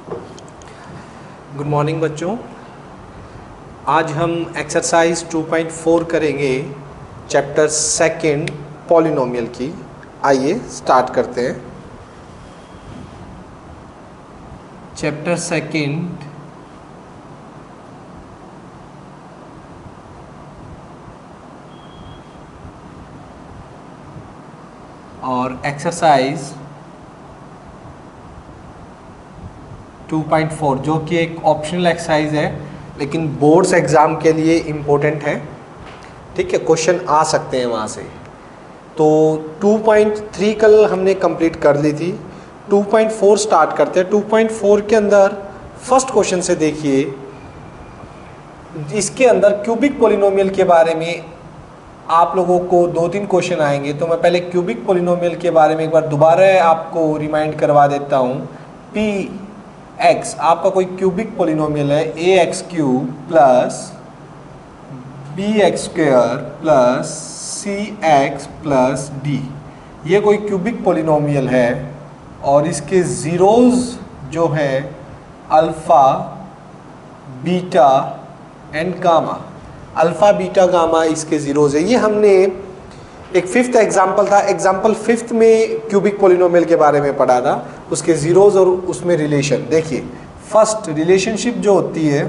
Good morning बच्चों। आज हम एक्सरसाइज 2.4 करेंगे चैप्टर सेकंड पॉलिनोमियल की। आइए स्टार्ट करते हैं। चैप्टर सेकंड और एक्सरसाइज 2.4 जो कि एक ऑप्शनल एक्सरसाइज है लेकिन बोर्ड्स एग्ज़ाम के लिए इम्पोर्टेंट है। ठीक है, क्वेश्चन आ सकते हैं वहाँ से। तो 2.3 कल हमने कंप्लीट कर ली थी। 2.4 स्टार्ट करते हैं। 2.4 के अंदर फर्स्ट क्वेश्चन से देखिए, इसके अंदर क्यूबिक पॉलिनोमियल के बारे में आप लोगों को 2-3 क्वेश्चन आएंगे। तो मैं पहले क्यूबिक पॉलिनोमियल के बारे में एक बार दोबारा आपको रिमाइंड करवा देता हूँ। पी एक्स आपका कोई क्यूबिक पॉलिनोमियल है, a x cube plus b x square plus c x plus d, ये कोई क्यूबिक पॉलिनोमियल है और इसके ज़ीरोज़ जो है alpha beta and gamma. Alpha beta gamma इसके ज़ीरोज़ है। ये हमने एक फिफ्थ एग्जाम्पल था, एग्जाम्पल फिफ्थ में क्यूबिक पॉलिनोमियल के बारे में पढ़ा था, उसके ज़ीरोज़ और उसमें रिलेशन। देखिए फर्स्ट रिलेशनशिप जो होती है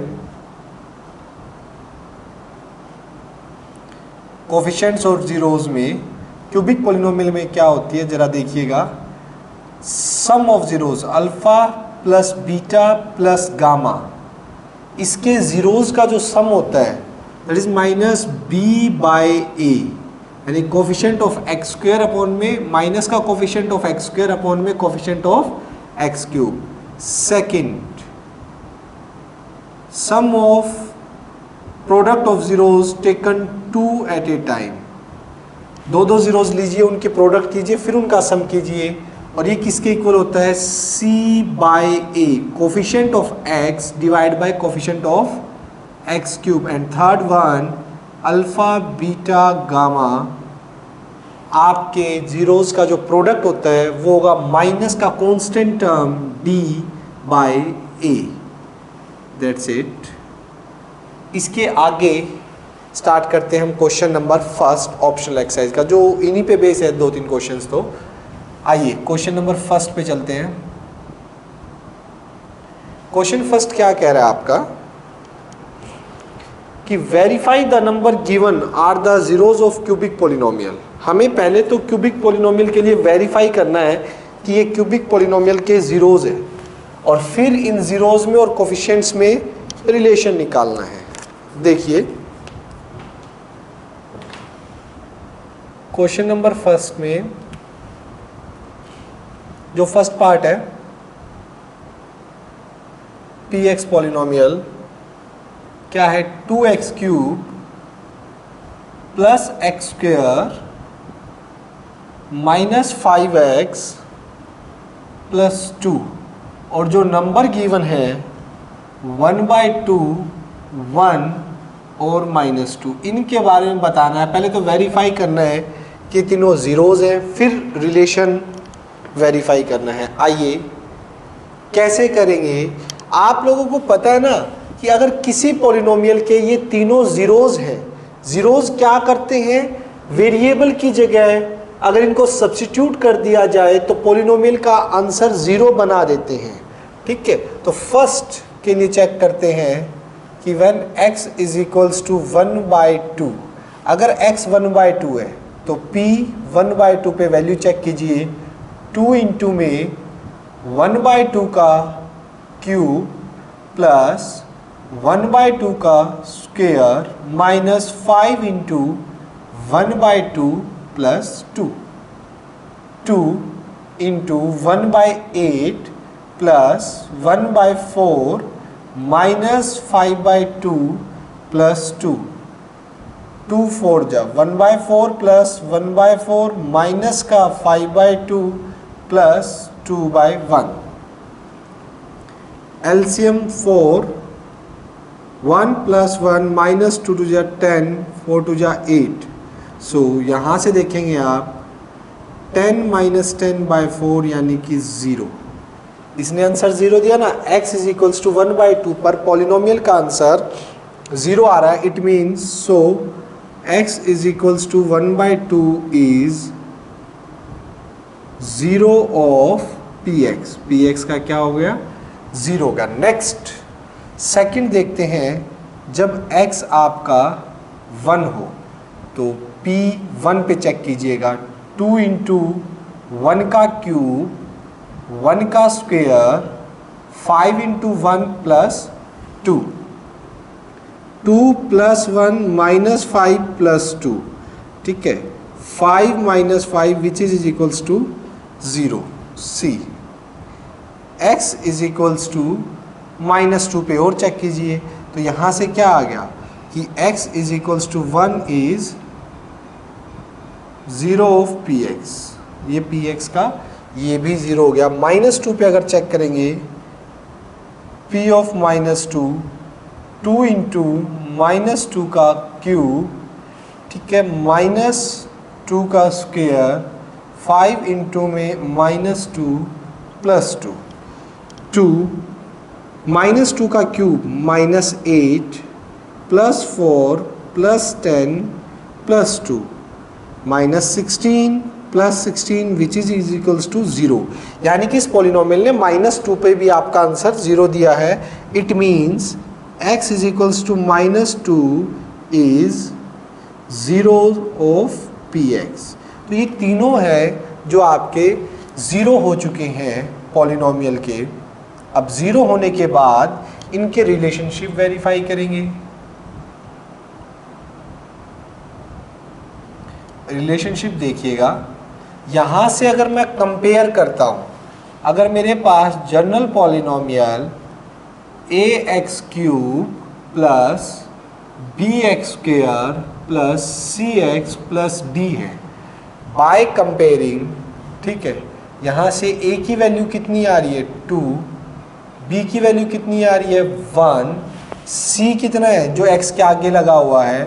कोफिशिएंट्स और ज़ीरोज़ में, क्यूबिक पॉलिनोमियल में क्या होती है ज़रा देखिएगा। Sum of zeros alpha plus beta plus gamma, इसके ज़ीरोज़ का जो सम होता है that is minus b by a, यानी coefficient of x square upon में माइनस का coefficient of x square upon में coefficient of x cube. Second sum of product of zeros taken two at a time, दो zeros लीजिए, उनके product कीजिए, फिर उनका सम कीजिए, और ये किसके इक्वल होता है, C by A, coefficient of x divide by coefficient of x cube. And third one alpha beta gamma, आपके जीरोस का जो प्रोडक्ट होता है वो होगा माइनस का constant term D by A. That's it. इसके आगे स्टार्ट करते हैं हम question number first optional exercise का, जो इन्हीं पे बेस है 2-3 क्वेश्चंस। तो आइए क्वेश्चन नंबर फर्स्ट पे चलते हैं। क्वेश्चन फर्स्ट क्या कह रहा है आपका कि verify the number given are the zeros of cubic polynomial. हमें पहले तो क्यूबिक पॉलिनोमियल के लिए वेरीफाई करना है कि ये क्यूबिक पॉलिनोमियल के जीरोज है, और फिर इन जीरोज में और कोफिशिएंट्स में रिलेशन निकालना है। देखिए क्वेश्चन नंबर फर्स्ट में जो फर्स्ट पार्ट है पी एक्स पॉलिनोमियल क्या है, 2x cube plus x square minus 5x plus 2, और जो नंबर गिवन है 1/2, 1 और -2, इनके बारे में बताना है। पहले तो वेरीफाई करना है कि तीनों ज़ीरोज़ हैं, फिर रिलेशन वेरीफाई करना है। आइए कैसे करेंगे। आप लोगों को पता है ना कि अगर किसी पॉलिनोमियल के ये तीनों ज़ीरोज़ हैं, ज़ीरोज़ क्या करते हैं, वेरिएबल की जगह अगर इनको सब्स्टिट्यूट कर दिया जाए तो पॉलिनोमियल का आंसर 0 बना देते हैं। ठीक है, तो फर्स्ट के लिए चेक करते हैं कि when x is equals to 1/2, अगर x 1/2 है तो p 1/2 पे वैल्यू चेक कीजिए। 2 इंटू में 1/2 का क्यूब प्लस 1/2 का square minus 5 into 1/2 plus 2, 2 into 1/8 plus 1/4 minus 5/2 plus 2, 2 4 जा 1/4 प्लस 1/4 माइनस का 5/2 प्लस 2/1। एलसीएम 4, 1 प्लस 1 माइनस 2 टू जा 10, 4 टू जा 8। सो यहाँ से देखेंगे आप 10 माइनस 10/4 यानी कि 0। इसने आंसर 0 दिया ना, x इज इक्वल्स टू 1/2 पर पॉलिनोमियल का आंसर 0 आ रहा है। It means so x is equals to 1/2 is 0 of px। px का क्या हो गया? 0 होगा। नेक्स्ट सेकंड देखते हैं, जब x आपका 1 हो तो p 1 पे चेक कीजिएगा। 2 इंटू 1 का क्यूब 1 का square 5 into 1 plus 2, 2 plus 1 minus 5 plus 2, ठीक है। 5 minus 5 which is equals to 0। See x is equals to -2 पे और चेक कीजिए, तो यहाँ से क्या आ गया कि x is equals to 1 is 0 of px। ये px का ये भी 0 हो गया। -2 पे अगर चेक करेंगे, p ऑफ -2 2 इंटू -2 का क्यूब, ठीक है, -2 का स्क्वेयर 5 इंटू में -2 प्लस 2, 2 -2 का cube -8 plus 4 plus 10 plus 2 -16 plus 16 which is equals to 0। यानी कि इस पॉलिनोमियल ने -2 पे भी आपका आंसर 0 दिया है। It means x is equals to -2 is 0 of px। तो ये तीनों है जो आपके 0 हो चुके हैं पॉलिनोमियल के। अब 0 होने के बाद इनके रिलेशनशिप वेरीफाई करेंगे। रिलेशनशिप देखिएगा, यहाँ से अगर मैं कंपेयर करता हूँ, अगर मेरे पास general polynomial ax cube plus bx square plus cx plus d है, बाय कंपेयरिंग, ठीक है, यहाँ से a की वैल्यू कितनी आ रही है 2, b की वैल्यू कितनी आ रही है 1, c कितना है जो x के आगे लगा हुआ है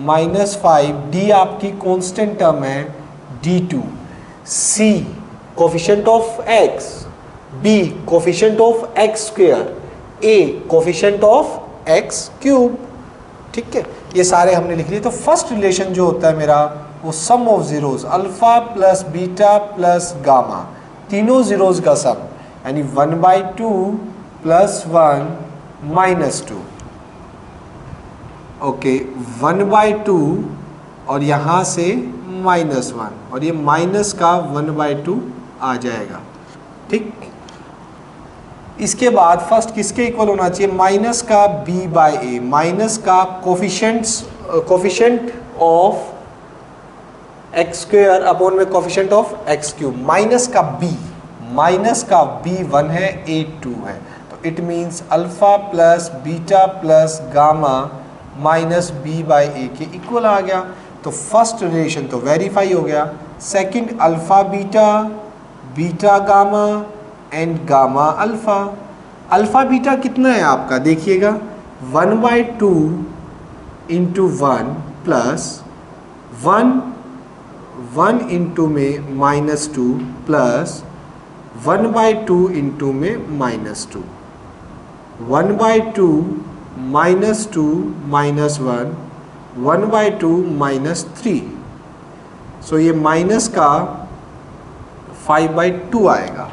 -5, d आपकी कांस्टेंट टर्म है d2, c coefficient of x, b coefficient of x square, a coefficient of x cube, ठीक है। ये सारे हमने लिख लिए। तो फर्स्ट रिलेशन जो होता है मेरा वो sum of zeros, alpha plus beta plus gamma, तीनों जीरोस का सम, यानी 1/2 प्लस 1 -2, ओके, 1/2 और यहाँ से -1 और ये माइनस का 1/2 आ जाएगा, ठीक। इसके बाद फर्स्ट किसके इक्वल होना चाहिए? माइनस का b/a, माइनस का coefficient of x square upon में coefficient of x cube, minus का b 1 है, a 2 है, तो it means alpha plus beta plus gamma minus b/a के इक्वल आ गया। तो फर्स्ट रिलेशन तो वेरीफाई हो गया। Second alpha beta, beta gamma and gamma alpha. Alpha beta कितना है आपका देखिएगा, 1/2 इंटू 1 प्लस 1 इंटू में -2 प्लस 1/2 इंटू में -2, 1/2 -2 -1, 1/2 -3, सो ये माइनस का 5/2 आएगा।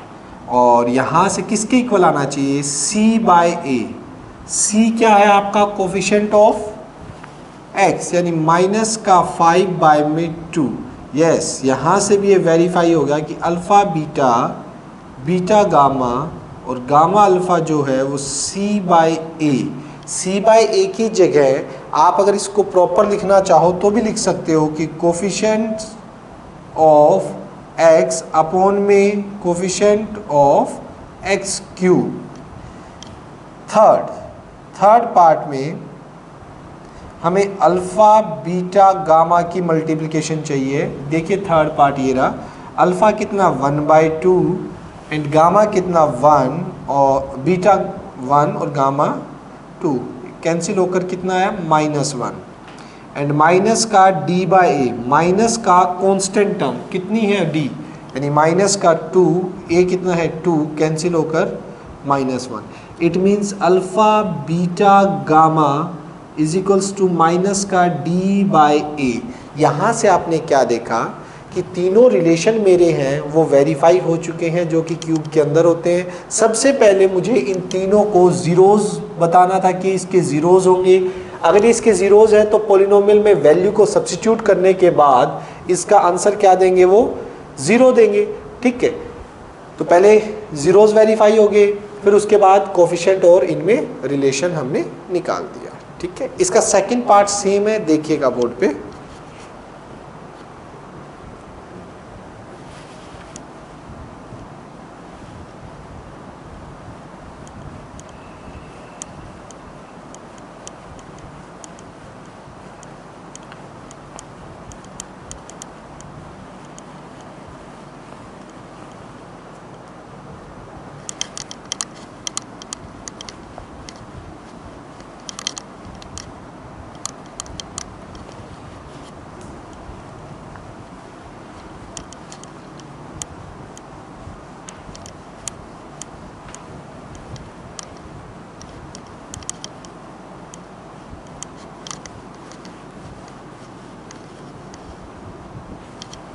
और यहाँ से किसके इक्वल आना चाहिए? c/a। c क्या है आपका? कोफिशिएंट ऑफ x, यानी माइनस का 5/2। यस, यहाँ से भी ये वेरीफाई होगा कि अल्फ़ा बीटा, बीटा गामा और गामा अल्फ़ा जो है वो c/a। c/a की जगह आप अगर इसको प्रॉपर लिखना चाहो तो भी लिख सकते हो कि कोफिशिएंट ऑफ x अपॉन में coefficient of x cube. Third part में हमें अल्फ़ा बीटा गामा की मल्टीप्लिकेशन चाहिए। देखिए थर्ड पार्ट ये रहा, अल्फ़ा कितना 1/2 एंड गामा कितना 1 और बीटा 1 और गामा 2, कैंसिल होकर कितना है -1 एंड माइनस का d/a, माइनस का कांस्टेंट टर्म कितनी है d, यानी माइनस का 2, ए कितना है 2, कैंसिल होकर -1। It means alpha beta gamma is equals to minus का d/a। यहाँ से आपने क्या देखा कि तीनों रिलेशन मेरे हैं वो वेरीफाई हो चुके हैं जो कि क्यूब के अंदर होते हैं। सबसे पहले मुझे इन तीनों को ज़ीरोज़ बताना था कि इसके ज़ीरोज़ होंगे। अगर इसके ज़ीरोज़ हैं तो पॉलिनोमियल में वैल्यू को सब्स्टिट्यूट करने के बाद इसका आंसर क्या देंगे, वो 0 देंगे। ठीक है, तो पहले ज़ीरोज़ वेरीफाई हो गए, फिर उसके बाद कोफिशिएंट और इनमें रिलेशन हमने निकाल दिया। ठीक है, इसका सेकंड पार्ट सेम है, देखिएगा बोर्ड पे।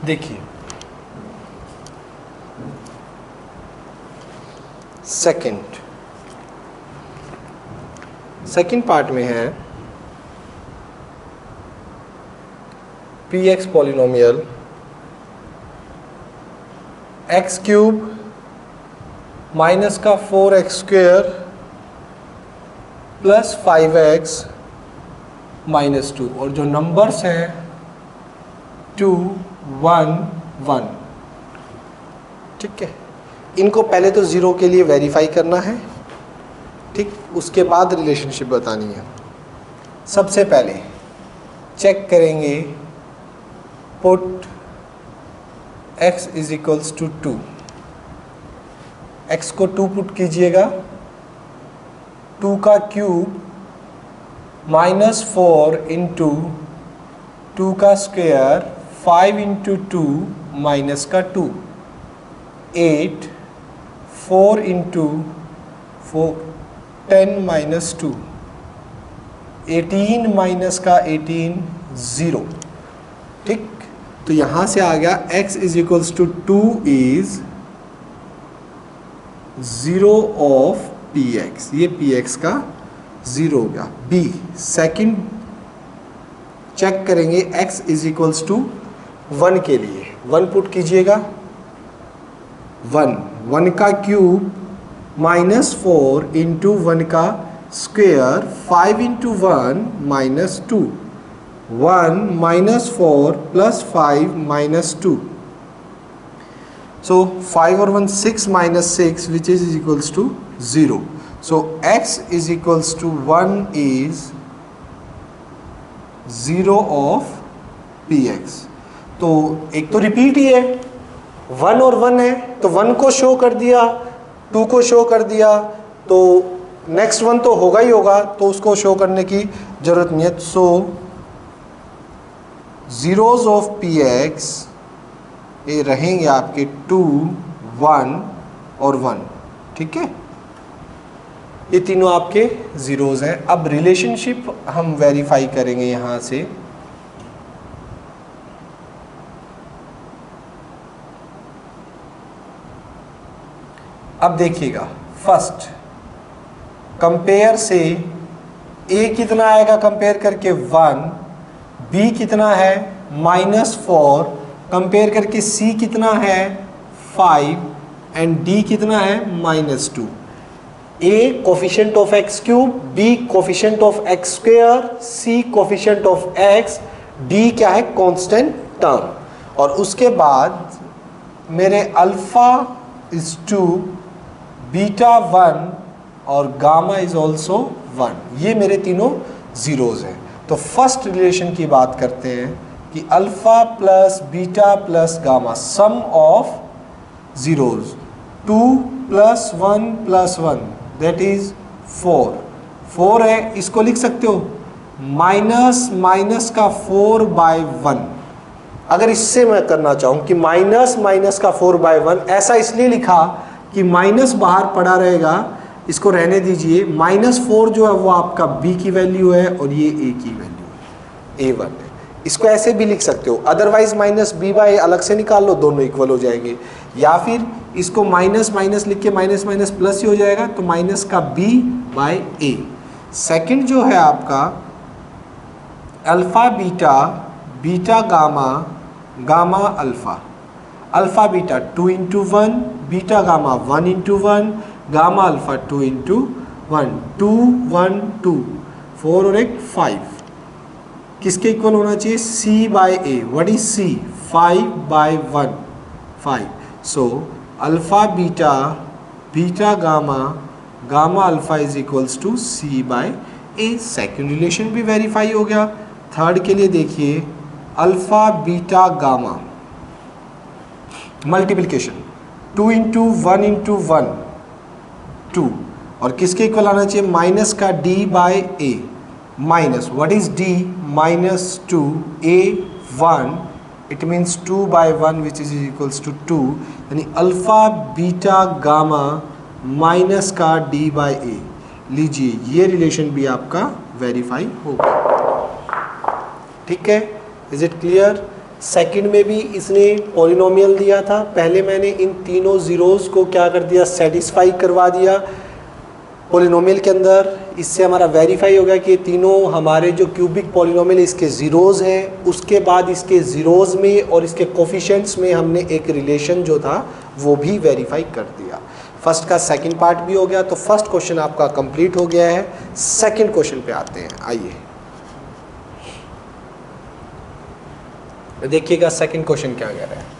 देखिए सेकंड पार्ट में है px polynomial x cube minus का 4x square plus 5x minus 2, और जो नंबर्स हैं 2 1 1। ठीक है, इनको पहले तो 0 के लिए वेरीफाई करना है। ठीक, उसके बाद रिलेशनशिप बतानी है। सबसे पहले चेक करेंगे, put x is equals to 2। x को 2 पुट कीजिएगा, 2 का क्यूब -4 इंटू 2 का स्क्वेयर 5 इंटू 2 माइनस का 2, 8, 4 इंटू 4 10 माइनस 2, 18 माइनस का 18 0। ठीक, तो यहाँ से आ गया x is equals to 2 is 0 of px। ये px का 0 हो गया। b सेकंड चेक करेंगे, x इज इक्वल्स टू 1 के लिए 1 पुट कीजिएगा, 1 का क्यूब -4 इंटू 1 का square 5 into 1 minus 2, 1 -4 plus 5 minus 2, so 5 और 1 6 minus 6 which is equals to 0. So x is equals to 1 is 0 of px। तो एक तो रिपीट ही है, 1 और 1 है तो 1 को शो कर दिया, 2 को शो कर दिया, तो नेक्स्ट 1 तो होगा ही होगा, तो उसको शो करने की जरूरत नहीं है। सो जीरोज ऑफ px ये रहेंगे आपके 2 1 और 1। ठीक है, ये तीनों आपके जीरोज हैं। अब रिलेशनशिप हम वेरीफाई करेंगे यहां से। अब देखिएगा, फर्स्ट कंपेयर से a कितना आएगा कंपेयर करके 1, b कितना है -4, कंपेयर करके c कितना है 5 एंड d कितना है -2। a coefficient of x cube, b coefficient of x square, c coefficient of x, d क्या है कांस्टेंट टर्म। और उसके बाद मेरे अल्फा इज 2, बीटा 1 और गामा इज ऑल्सो 1। ये मेरे तीनों जीरोज हैं। तो फर्स्ट रिलेशन की बात करते हैं कि alpha plus beta plus gamma, sum of zeros 2 + 1 + 1 that is 4। 4 है, इसको लिख सकते हो माइनस का 4/1। अगर इससे मैं करना चाहूँ कि माइनस माइनस का 4/1, ऐसा इसलिए लिखा कि माइनस बाहर पड़ा रहेगा, इसको रहने दीजिए। -4 जो है वो आपका b की वैल्यू है और ये a की वैल्यू है, a1 है। इसको ऐसे भी लिख सकते हो, अदरवाइज -b/a अलग से निकाल लो, दोनों इक्वल हो जाएंगे। या फिर इसको माइनस माइनस लिख के माइनस माइनस प्लस ही हो जाएगा, तो माइनस का b/a। सेकंड जो है आपका alpha beta, beta gamma, gamma alpha. Alpha beta 2 × 1, beta gamma 1 × 1, gamma alpha 2 × 1, 2 1 2, 4 और 1 5। किसके इक्वल होना चाहिए? c/a। What is c? 5/1, 5। So alpha beta, beta gamma, gamma alpha is equals to c/a। Second relation भी verify हो गया। Third के लिए देखिए, अल्फा बीटा गामा मल्टीप्लिकेशन 2 × 1 × 1 2, और किसके इक्वल आना चाहिए? माइनस का d/a। Minus, what is d? -2 a1, it means 2/1 which is equals to 2, यानी अल्फा बीटा गामा माइनस का d/a। लीजिए, ये रिलेशन भी आपका वेरीफाई होगा। ठीक है, इज इट क्लियर? सेकंड में भी इसने पॉलिनोमियल दिया था, पहले मैंने इन तीनों ज़ीरोज़ को क्या कर दिया? सेटिस्फाई करवा दिया पॉलिनोमियल के अंदर। इससे हमारा वेरीफाई हो गया कि ये तीनों हमारे जो क्यूबिक पॉलिनोमियल इसके ज़ीरोज़ हैं। उसके बाद इसके ज़ीरोज़ में और इसके कोफिशिएंट्स में हमने एक रिलेशन जो था वो भी वेरीफाई कर दिया। फर्स्ट का सेकंड पार्ट भी हो गया, तो फर्स्ट क्वेश्चन आपका कंप्लीट हो गया है। सेकंड क्वेश्चन पे आते हैं, आइए देखिएगा सेकंड क्वेश्चन क्या कह रहा है।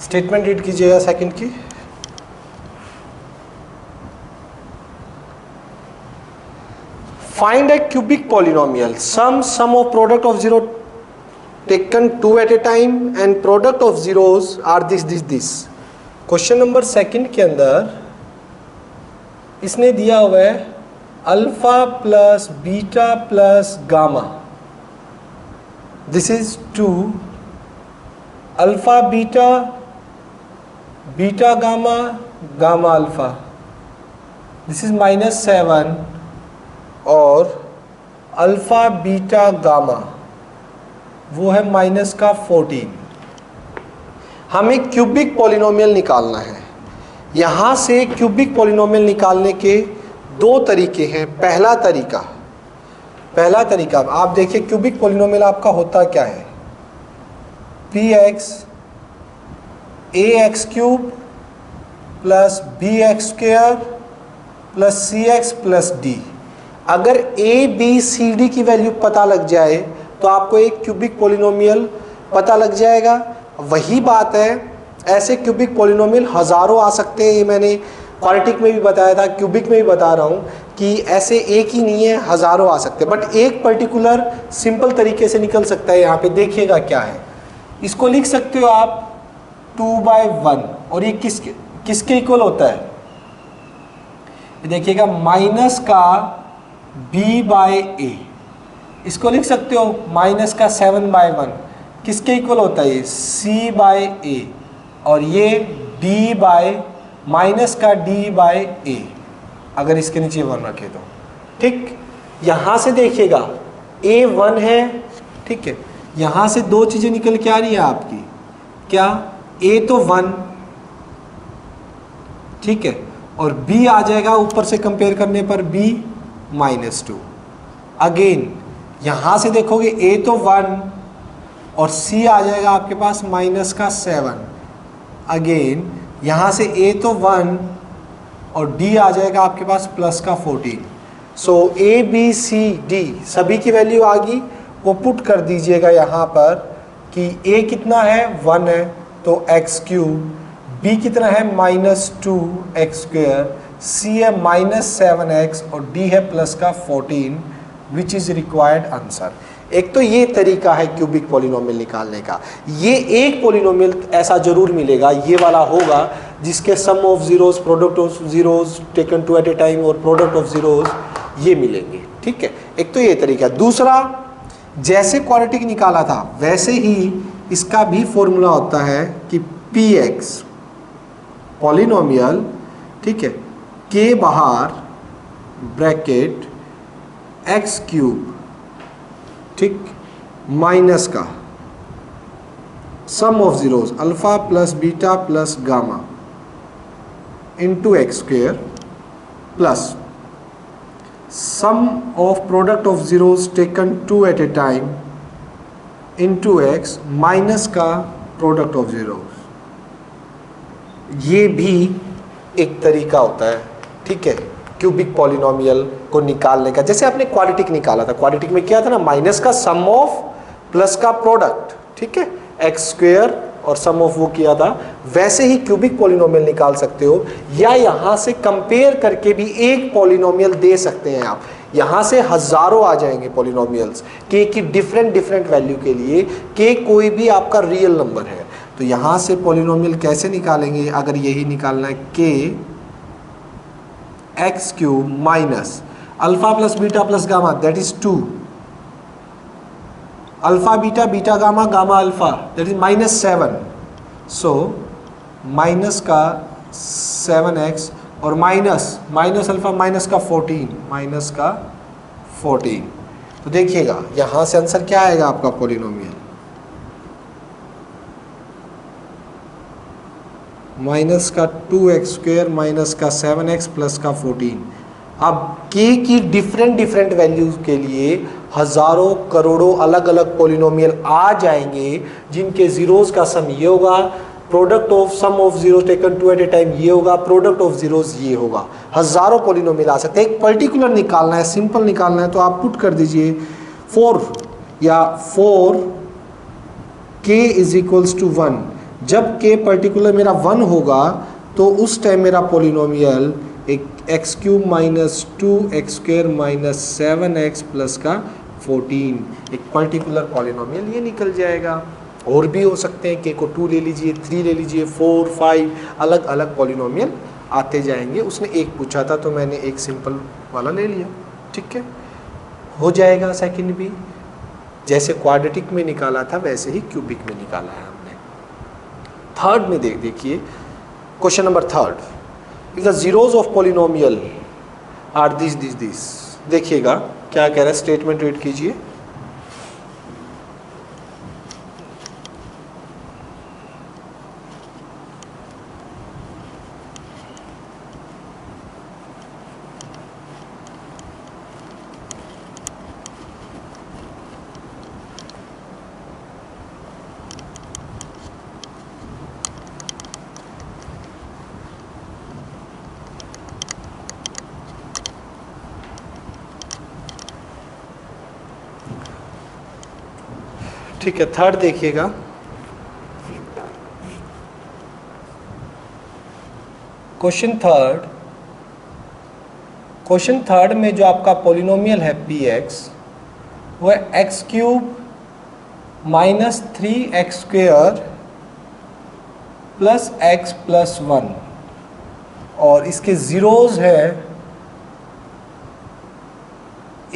स्टेटमेंट रीड कीजिएगा सेकंड की। Find a cubic polynomial, sum of product of zero taken 2 at a time and product of zeros are this. Question number second के अंदर इसने दिया हुआ है alpha plus beta plus gamma, this is 2 alpha beta, beta gamma, gamma alpha, this is -7, और alpha beta gamma वो है -14। हमें क्यूबिक पॉलिनोमियल निकालना है। यहाँ से क्यूबिक पॉलिनोमियल निकालने के दो तरीके हैं। पहला तरीका आप देखिए, क्यूबिक पॉलिनोमियल आपका होता क्या है? px ax³ plus bx² plus cx plus d। अगर a b c d की वैल्यू पता लग जाए तो आपको एक क्यूबिक पॉलिनोमियल पता लग जाएगा। वही बात है, ऐसे क्यूबिक पॉलिनोमियल हज़ारों आ सकते हैं। ये मैंने क्वाड्रेटिक में भी बताया था, क्यूबिक में भी बता रहा हूँ कि ऐसे एक ही नहीं है, हज़ारों आ सकते हैं। बट एक पर्टिकुलर सिंपल तरीके से निकल सकता है। यहाँ पे देखिएगा क्या है, इसको लिख सकते हो आप 2/1, और ये किसके इक्वल होता है? देखिएगा माइनस का b/a, इसको लिख सकते हो माइनस का 7/1, किसके इक्वल होता है? ये c/a, और ये माइनस का d/a, अगर इसके नीचे 1 रखे तो। ठीक, यहाँ से देखिएगा a 1 है, ठीक है। यहाँ से दो चीज़ें निकल के आ रही है आपकी, क्या? a तो 1, ठीक है, और b आ जाएगा ऊपर से कंपेयर करने पर b -2। अगेन यहाँ से देखोगे a तो 1 और c आ जाएगा आपके पास -7। अगेन यहाँ से a तो 1 और d आ जाएगा आपके पास +14। सो ए बी सी डी सभी की वैल्यू आ गई, वो पुट कर दीजिएगा यहाँ पर कि ए कितना है 1 है तो एक्स क्यूब, बी कितना है -2x², सी है -7x और डी है प्लस का 14 विच इज रिक्वायर्ड आंसर। एक तो ये तरीका है क्यूबिक पॉलिनोमियल निकालने का। ये एक पॉलिनोमियल ऐसा जरूर मिलेगा, ये वाला होगा जिसके sum of zeros, product of zeros taken two at a time और प्रोडक्ट ऑफ जीरोस ये मिलेंगे, ठीक है। एक तो ये तरीका। दूसरा, जैसे क्वाड्रेटिक निकाला था वैसे ही इसका भी फॉर्मूला होता है कि px पॉलिनोमियल, ठीक है, के बाहर ब्रैकेट x³ ठीक माइनस का sum of zeros alpha plus beta plus gamma into x² plus sum of product of zeros taken two at a time into x minus का प्रोडक्ट ऑफ जीरोस। ये भी एक तरीका होता है, ठीक है, क्यूबिक पॉलिनोमियल को निकालने का। जैसे आपने क्वाड्रेटिक निकाला था, क्वाड्रेटिक में क्या था ना, माइनस का सम ऑफ प्लस का प्रोडक्ट, ठीक है, x² और सम ऑफ वो किया था। वैसे ही क्यूबिक पॉलिनोमियल निकाल सकते हो, या यहां से कंपेयर करके भी एक पॉलिनोमियल दे सकते हैं आप। यहां से हजारों आ जाएंगे पॉलिनोमियल्स के की डिफरेंट वैल्यू के लिए, के कोई भी आपका रियल नंबर है। तो यहां से पॉलिनोमियल कैसे निकालेंगे, अगर यही निकालना है के x³ minus alpha plus beta plus gamma that is 2, alpha beta beta gamma gamma alpha that is -7, so minus का 7x और माइनस अल्फा माइनस का 14 तो देखिएगा यहां से आंसर क्या आएगा आपका पॉलिनोमियल, माइनस का 2x² माइनस का 7x प्लस का 14। अब k की डिफरेंट वैल्यूज के लिए हजारों करोड़ों अलग अलग पॉलिनोमियल आ जाएंगे, जिनके जीरोस का सम ये होगा, product of sum of zero taken two at a time ये होगा, प्रोडक्ट ऑफ जीरोस ये होगा। हजारों पॉलिनोमियल आ सकते हैं। एक पर्टिकुलर निकालना है, सिंपल निकालना है, तो आप पुट कर दीजिए 4 या 4k इज इक्वल्स टू 1। जब k पर्टिकुलर मेरा 1 होगा तो उस टाइम मेरा पॉलिनोमियल एक x³ minus 2x² minus 7x plus का 14 एक पर्टिकुलर पॉलिनोमियल ये निकल जाएगा। और भी हो सकते हैं, k को 2 ले लीजिए, 3 ले लीजिए, 4, 5 अलग अलग पॉलिनोमियल आते जाएंगे। उसने एक पूछा था तो मैंने एक सिंपल वाला ले लिया, ठीक है, हो जाएगा। सेकंड भी जैसे क्वाड्रेटिक में निकाला था वैसे ही क्यूबिक में निकाला है हमने। थर्ड में देखिए question number 3, if the zeros of polynomial are this. देखिएगा क्या कह रहा है, स्टेटमेंट रीड कीजिए। ठीक है, थर्ड देखिएगा। क्वेश्चन थर्ड में जो आपका पॉलिनोमियल है px वो है x³ minus 3x² plus x plus 1 और इसके जीरोस है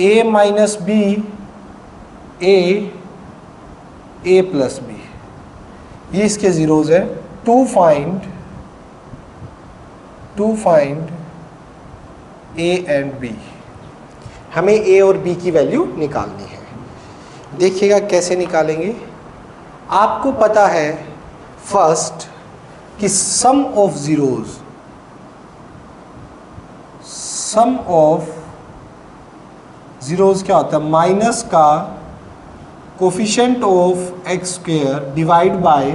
a minus b, a plus b, ये इसके जीरोस है। To find a and b, हमें a और b की वैल्यू निकालनी है। देखिएगा कैसे निकालेंगे। आपको पता है फर्स्ट कि सम ऑफ जीरोस क्या होता है, माइनस का coefficient of x² divide by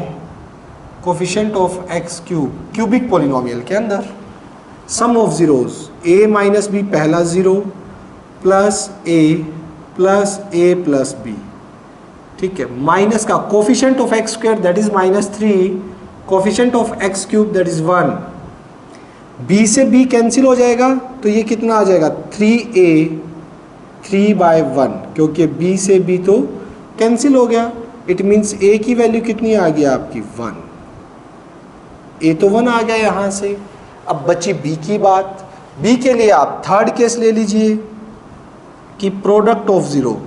coefficient of x³ cubic polynomial के अंदर। Sum of zeros a minus b पहला zero plus A plus B, ठीक है। माइनस का coefficient of x square that is -3, coefficient of x cube that is 1। B से B cancel हो जाएगा तो ये कितना आ जाएगा 3a 3/1, क्योंकि बी से बी तो कैंसिल हो गया। इट मीन्स a की वैल्यू कितनी आ गई आपकी 1, a तो 1 आ गया यहाँ से। अब बची b की बात। b के लिए आप थर्ड केस ले लीजिए कि प्रोडक्ट ऑफ ज़ीरो।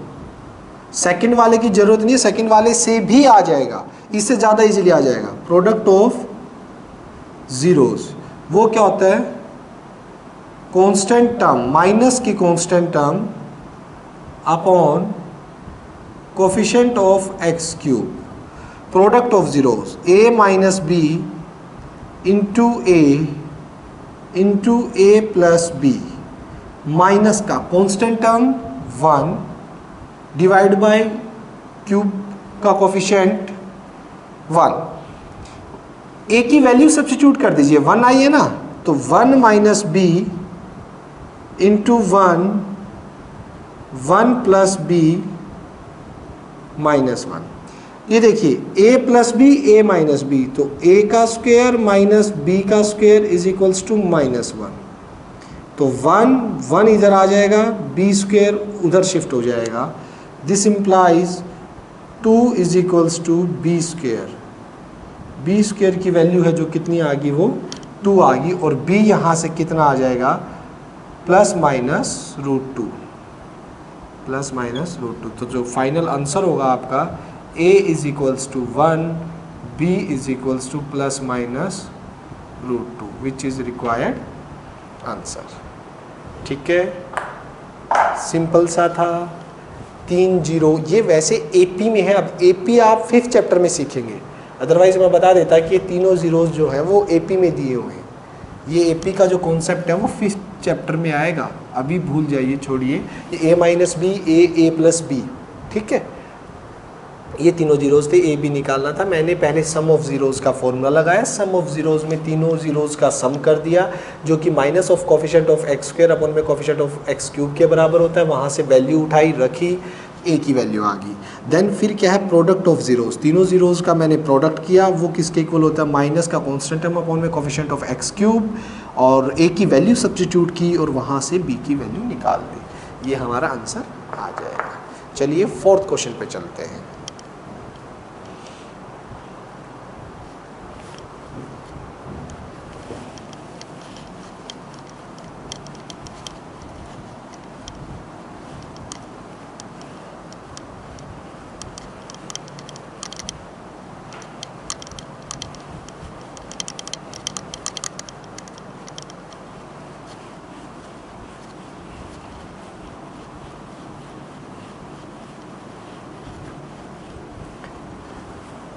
सेकंड वाले की जरूरत नहीं है, सेकंड वाले से भी आ जाएगा, इससे ज़्यादा इजीली आ जाएगा। प्रोडक्ट ऑफ ज़ीरोज़ वो क्या होता है, कांस्टेंट टर्म, माइनस की constant term upon coefficient of x cube. Product of zeros a minus B into A plus B, minus का constant term 1 divide by cube का कोफिशिएंट 1। a की value substitute कर दीजिए, 1 आई है ना, तो 1 minus B into 1 plus B -1। ये देखिए a plus B a minus B, तो a का स्क्वायर माइनस b का स्क्वायर इज इक्वल्स टू -1। तो 1 इधर आ जाएगा, b स्क्वायर उधर शिफ्ट हो जाएगा। This implies 2 is equals to B square. B square की वैल्यू है जो कितनी आ गई, वो 2 आ गई, और b यहाँ से कितना आ जाएगा ±√2, ±√2। तो जो फाइनल आंसर होगा आपका a is equals to 1, b is equals to ±√2 which is required answer. ठीक है, सिंपल सा था। 3 0 ये वैसे AP में है, अब AP आप 5th चैप्टर में सीखेंगे, अदरवाइज मैं बता देता कि ये तीनों ज़ीरोज़ जो हैं वो AP में दिए हुए हैं। ये AP का जो कॉन्सेप्ट है वो 5th चैप्टर में आएगा, अभी भूल जाइए, छोड़िए। ये a minus B a plus B, ठीक है, ये तीनों ज़ीरोज़ थे, a b निकालना था। मैंने पहले सम ऑफ ज़ीरोज़ का फॉर्मूला लगाया, सम ऑफ ज़ीरोज़ में तीनों ज़ीरोज़ का सम कर दिया, जो कि minus of coefficient of x square upon में कोफिशिएंट ऑफ एक्स क्यूब के बराबर होता है। वहाँ से वैल्यू उठाई, रखी, a की वैल्यू आ गई। देन फिर क्या है, प्रोडक्ट ऑफ ज़ीरोज़, तीनों ज़ीरोज़ का मैंने प्रोडक्ट किया, वो किसके इक्वल होता है, माइनस का कॉन्स्टेंट टर्म अपॉन में कोफिशिएंट ऑफ एक्स क्यूब, और a की वैल्यू सब्स्टिट्यूट की और वहाँ से b की वैल्यू निकाल दी। ये हमारा आंसर आ जाएगा। चलिए 4th क्वेश्चन पे चलते हैं।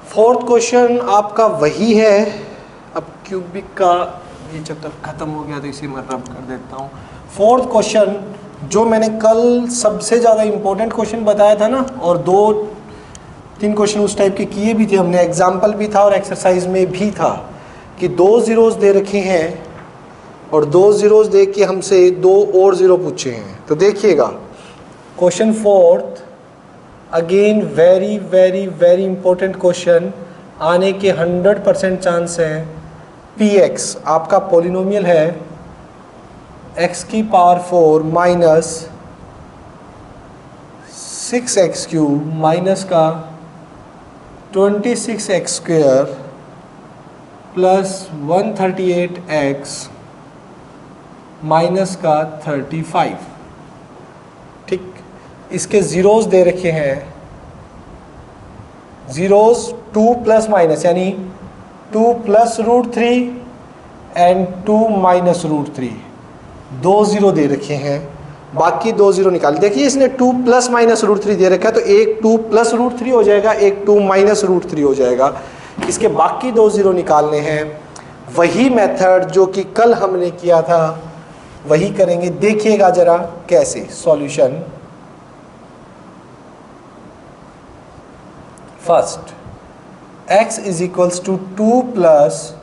फोर्थ क्वेश्चन आपका वही है। अब क्यूबिक का ये चैप्टर खत्म हो गया तो इसे मैं रब कर देता हूँ। फोर्थ क्वेश्चन जो मैंने कल सबसे ज़्यादा इम्पोर्टेंट क्वेश्चन बताया था ना, और 2-3 क्वेश्चन उस टाइप के किए भी थे हमने, एग्जाम्पल भी था और एक्सरसाइज में भी था, कि 2 ज़ीरोज़ दे रखे हैं और 2 ज़ीरोज़ दे के हमसे 2 और ज़ीरो पूछे हैं। तो देखिएगा question 4th, again very very very important question, आने के 100% चांस हैं। px आपका पॉलिनोमियल है x की power 4 minus 6x cube minus का 26x square plus 138x minus का 35। ठीक, इसके ज़ीरोज़ दे रखे हैं, ज़ीरोज़ 2 प्लस माइनस, यानी 2 प्लस √3 एंड 2 माइनस √3, 2 ज़ीरो दे रखे हैं, बाकी 2 ज़ीरो निकाल। देखिए इसने 2 प्लस माइनस √3 दे रखा है, तो एक 2 प्लस √3 हो जाएगा, एक 2 माइनस √3 हो जाएगा। इसके बाकी 2 ज़ीरो निकालने हैं। वही मेथड जो कि कल हमने किया था वही करेंगे। देखिएगा ज़रा कैसे solution. First, x is equals to 2 plus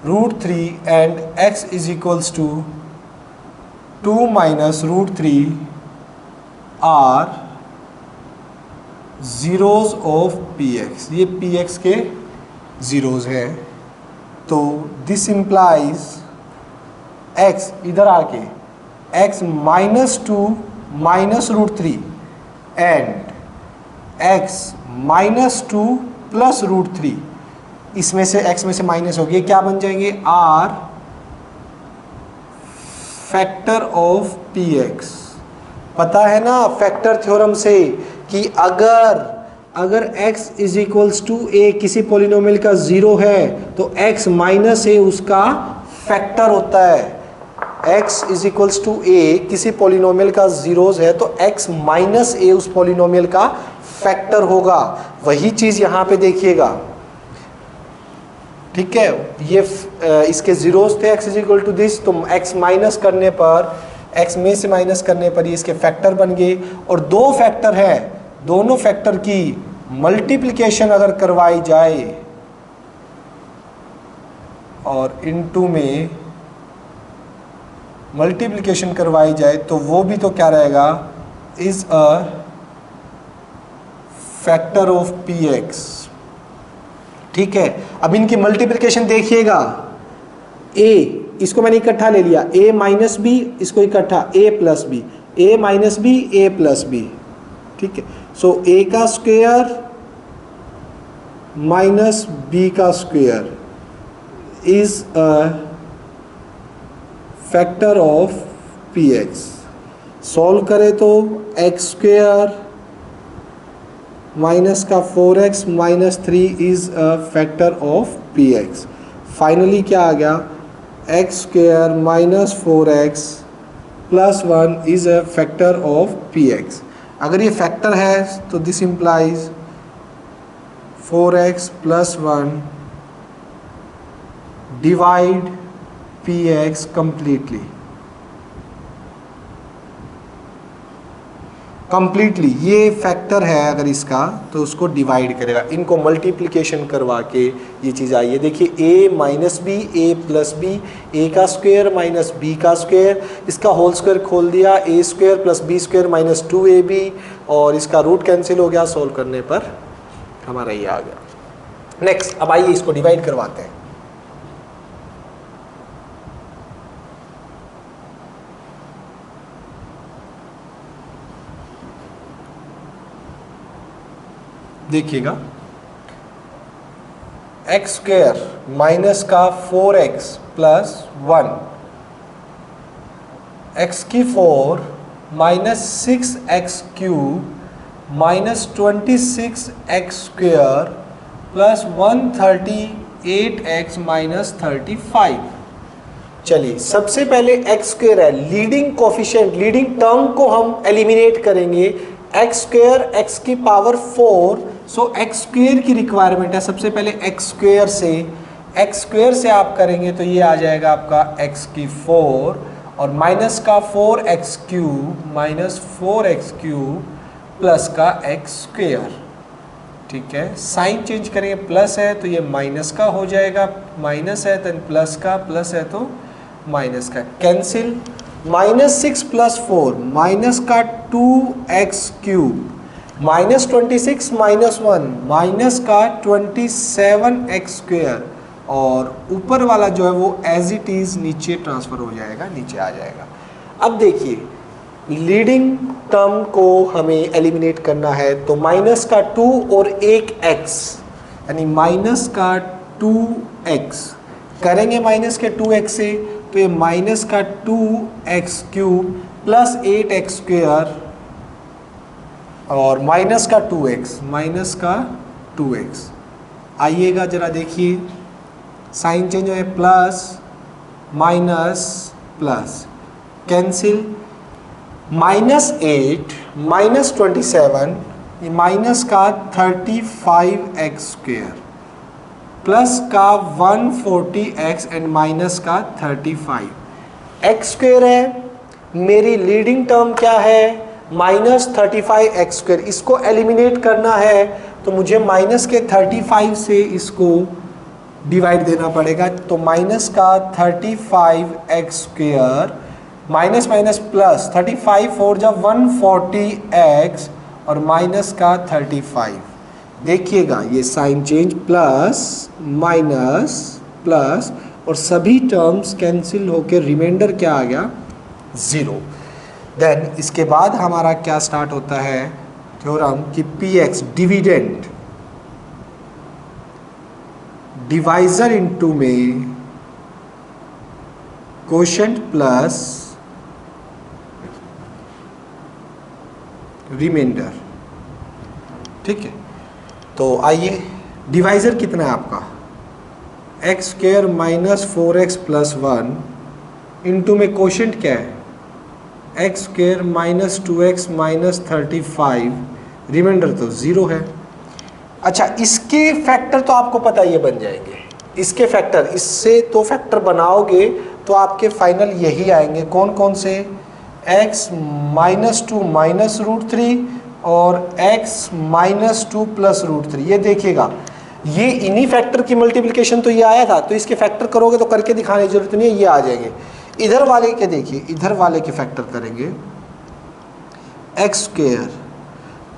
√3 and x is equals to 2 minus root 3 are zeros of P X, ये पी एक्स के ज़ीरोज़ हैं। तो दिस इम्प्लाइज एक्स इधर आके X minus 2 minus root 3 and X minus 2 plus root 3, इसमें से x में से माइनस हो गया, क्या बन जाएंगे? Are factor of P X. पता है ना फैक्टर थ्योरम से कि अगर x is equals to A किसी पॉलिनोमियल का ज़ीरो है तो x माइनस ए उसका फैक्टर होता है। x is equals to A किसी पॉलिनोमियल का ज़ीरोज़ है तो x माइनस ए उस पॉलिनोमियल का फैक्टर होगा। वही चीज़ यहाँ पे देखिएगा, ठीक है। ये इसके ज़ीरोज़ थे x is equal to this, तो x माइनस करने पर, x में से माइनस करने पर ये इसके फैक्टर बन गए। और दो फैक्टर है, दोनों फैक्टर की मल्टीप्लिकेशन अगर करवाई जाए और इनटू में मल्टीप्लिकेशन करवाई जाए तो वो भी तो क्या रहेगा? Is a factor of P x, ठीक है। अब इनकी मल्टीप्लिकेशन देखिएगा, a इसको मैंने इकट्ठा ले लिया, a माइनस बी, इसको इकट्ठा a plus B, a minus B, a plus B, ठीक है। सो a का स्क्वायर माइनस b का square is a factor of P X. Solve करें तो एक्स स्क्वायर माइनस का 4x minus 3 is a factor of P X. Finally क्या आ गया? X square minus 4x plus 1 is a factor of P X. अगर ये factor है तो this implies 4x plus 1 divide P x completely, ये factor है अगर इसका तो उसको डिवाइड करेगा। इनको मल्टीप्लिकेशन करवा के ये चीज़ आई है। देखिए a minus B, a plus B, a का स्क्वायर माइनस b का स्क्वायर, इसका होल स्क्वायर खोल दिया, a square plus b square minus 2ab, और इसका रूट कैंसिल हो गया। सॉल्व करने पर हमारा ये आ गया। नेक्स्ट, अब आइए इसको डिवाइड करवाते हैं। देखिएगा, एक्स स्क्वायर माइनस का 4x प्लस 1, एक्स की 4 minus 6x cube minus 26x square plus 138x minus 35। चलिए सबसे पहले x स्क्वायर है, लीडिंग कोफिशिएंट, लीडिंग टर्म को हम एलिमिनेट करेंगे। एक्स स्क्वायर एक्स की पावर 4, सो एक्स स्क्वायर की रिक्वायरमेंट है। सबसे पहले एक्स स्क्वायर से आप करेंगे तो ये आ जाएगा आपका एक्स की 4 और माइनस का 4x cube minus 4x cube plus का एक्स स्क्वायर, ठीक है। साइन चेंज करेंगे, प्लस है तो ये माइनस का हो जाएगा, माइनस है तो प्लस का, प्लस है तो माइनस का, कैंसिल। माइनस 6 प्लस 4 माइनस का 2x cube minus 26 minus 1 minus का 27x स्क्वायर, और ऊपर वाला जो है वो एज इट इज़ नीचे ट्रांसफ़र हो जाएगा, नीचे आ जाएगा। अब देखिए लीडिंग टर्म को हमें एलिमिनेट करना है तो माइनस का 2 और एक x, यानी माइनस का 2x करेंगे माइनस के 2x से, तो ये माइनस का 2x cube plus 8x square और माइनस का 2x, आइएगा जरा देखिए, साइन चेंज हो, plus minus plus, cancel. Minus 8 minus 27, ये माइनस का 35x स्क्वायर प्लस का 140x एंड माइनस का 35 x स्क्वायर है। मेरी लीडिंग टर्म क्या है? Minus 35x square. इसको एलिमिनेट करना है तो मुझे माइनस के 35 से इसको डिवाइड देना पड़ेगा, तो माइनस का 35x square minus minus plus 35 4 जा 140x और माइनस का 35। देखिएगा ये sign change, plus minus plus और सभी टर्म्स कैंसिल होकर रिमाइंडर क्या आ गया 0। देन इसके बाद हमारा क्या स्टार्ट होता है थ्योरम कि px डिविडेंड डिवाइजर इनटू में कोशेंट प्लस रिमाइंडर। ठीक है, तो आइए डिवाइजर कितना है आपका X square minus 4x plus 1 into में कोशेंट क्या है X square minus 2x minus 35, remainder तो 0 है। अच्छा, इसके फैक्टर तो आपको पता ये बन जाएंगे, इसके फैक्टर, इससे तो फैक्टर बनाओगे तो आपके फाइनल यही आएंगे। कौन कौन से, x माइनस 2 माइनस रूट 3 और x माइनस 2 प्लस रूट 3। ये देखिएगा ये इन्हीं फैक्टर की मल्टीप्लिकेशन तो ये आया था, तो इसके फैक्टर करोगे तो करके दिखाने की जरूरत नहीं है, ये आ जाएंगे। इधर वाले के देखिए, इधर वाले के फैक्टर करेंगे एक्स स्क्वायर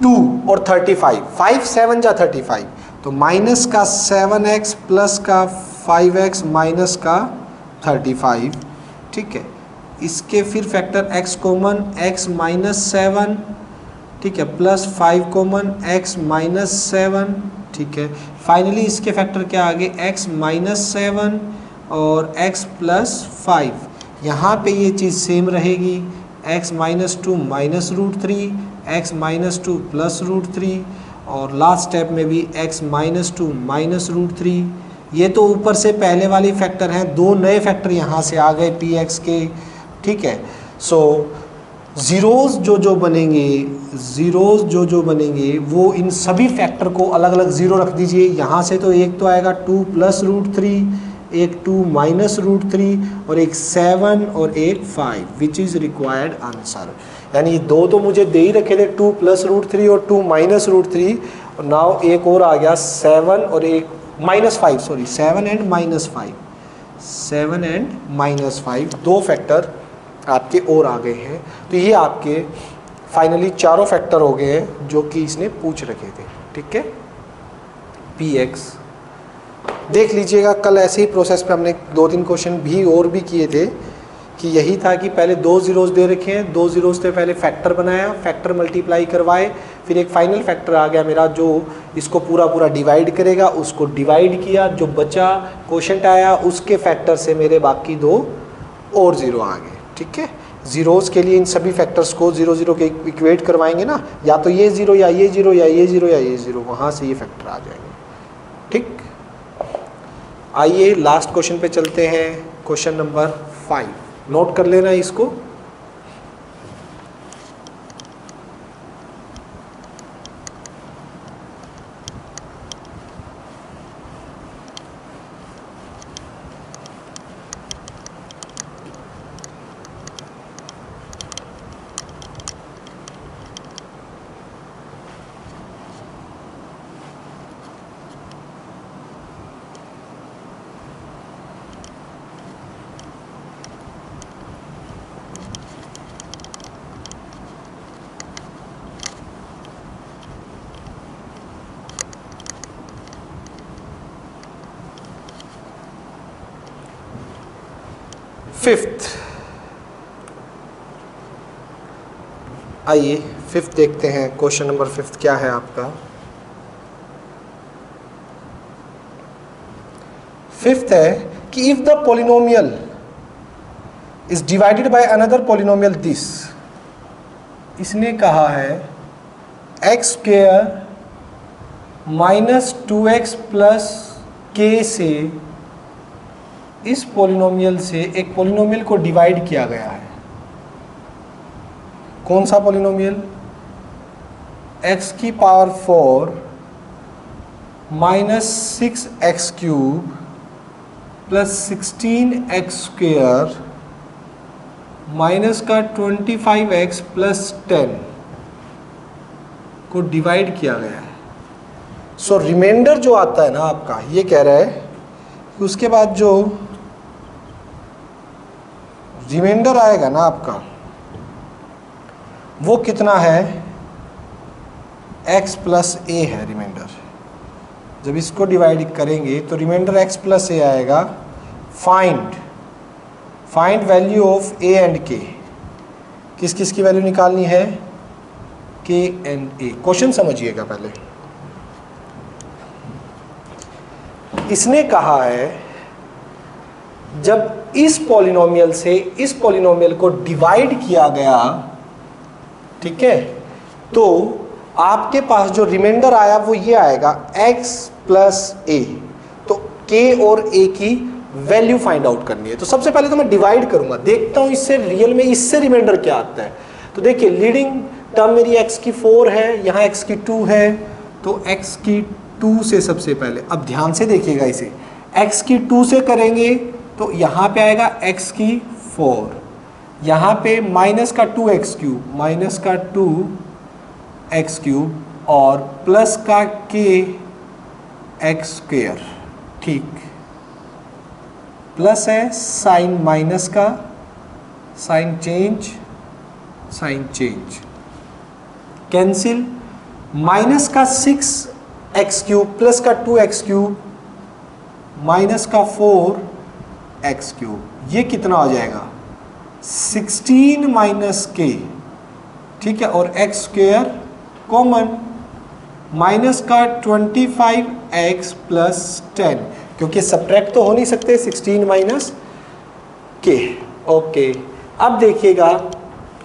2 और 35, 5 7 जा 35, तो माइनस का 7x प्लस का 5x माइनस का 35। ठीक है, इसके फिर factor x common x minus 7, ठीक है, प्लस 5 कॉमन x माइनस 7। ठीक है, फाइनली इसके फैक्टर क्या आ गए x माइनस 7 और x प्लस 5। यहाँ पे ये चीज़ सेम रहेगी, x minus 2 minus root 3, x minus 2 plus root 3 और लास्ट स्टेप में भी x माइनस 2 माइनस रूट 3। ये तो ऊपर से पहले वाली फैक्टर हैं, दो नए फैक्टर यहाँ से आ गए px के। ठीक है, सो ज़ीरोज़ जो बनेंगे, ज़ीरोज़ जो बनेंगे वो इन सभी फैक्टर को अलग अलग ज़ीरो रख दीजिए। यहाँ से तो एक तो आएगा 2 प्लस रूट 3, एक 2 माइनस रूट 3 और एक 7 और एक 5, विच इज़ रिक्वायर्ड आंसर। यानी दो तो मुझे दे ही रखे थे, 2 प्लस रूट 3 और 2 माइनस रूट 3, और नाउ एक और आ गया 7 और एक minus 5, sorry 7 and minus 5, 7 and minus 5, दो फैक्टर आपके और आ गए हैं। तो ये आपके फाइनली चारों फैक्टर हो गए हैं जो कि इसने पूछ रखे थे। ठीक है, px देख लीजिएगा, कल ऐसे ही प्रोसेस पे हमने 2-3 क्वेश्चन भी और भी किए थे कि यही था कि पहले 2 ज़ीरोज़ दे रखे हैं, 2 ज़ीरोज़ से पहले फैक्टर बनाया, फैक्टर मल्टीप्लाई करवाए, फिर एक फाइनल फैक्टर आ गया मेरा जो इसको पूरा डिवाइड करेगा, उसको डिवाइड किया, जो बचा क्वोशंट आया उसके फैक्टर से मेरे बाकी 2 और ज़ीरो आ गए। ठीक है, ज़ीरोज़ के लिए इन सभी फैक्टर्स को 0 0 के इक्वेट करवाएंगे ना, या तो ये ज़ीरो या ये ज़ीरो या ये ज़ीरो या ये ज़ीरो, वहाँ से ये फैक्टर आ जाएंगे। ठीक, आइए लास्ट क्वेश्चन पे चलते हैं, क्वेश्चन नंबर 5, नोट कर लेना इसको। फिफ्थ, आइए फिफ्थ देखते हैं, क्वेश्चन नंबर 5 क्या है आपका। 5th है कि if the polynomial is divided by another polynomial this, इसने कहा है X square minus 2x plus के से इस पॉलिनोमियल से एक पॉलिनोमियल को डिवाइड किया गया है। कौन सा पॉलिनोमियल, x की power 4 minus 6x cube plus 16x square minus का 25x प्लस 10 को डिवाइड किया गया है। सो रिमाइंडर जो आता है ना आपका, ये कह रहा है कि उसके बाद जो रिमाइंडर आएगा ना आपका वो कितना है, x प्लस ए है रिमाइंडर। जब इसको डिवाइड करेंगे तो रिमाइंडर x प्लस ए आएगा। Find value of a and k, किस किस की वैल्यू निकालनी है, k एंड a। क्वेश्चन समझिएगा पहले। इसने कहा है जब इस पॉलिनोमियल से इस पॉलिनोमियल को डिवाइड किया गया, ठीक है, तो आपके पास जो रिमाइंडर आया वो ये आएगा x प्लस ए। तो k और a की वैल्यू फाइंड आउट करनी है। तो सबसे पहले तो मैं डिवाइड करूंगा, देखता हूं इससे रियल में इससे रिमाइंडर क्या आता है। तो देखिए लीडिंग टर्म मेरी x की 4 है, यहाँ x की 2 है, तो x की 2 से सबसे पहले, अब ध्यान से देखिएगा इसे, x की 2 से करेंगे तो यहाँ पे आएगा x की 4, यहाँ पे माइनस का 2x क्यूब, माइनस का 2x क्यूब और प्लस का k x स्क्वेयर, ठीक, प्लस है साइन माइनस का, साइन चेंज कैंसिल, माइनस का 6x क्यूब प्लस का 2x क्यूब माइनस का 4x क्यूब, ये कितना हो जाएगा 16 माइनस k, ठीक है, और x स्क्वेयर कॉमन, माइनस का 25x प्लस 10, क्योंकि सब्ट्रैक्ट तो हो नहीं सकते 16 माइनस k। ओके, अब देखिएगा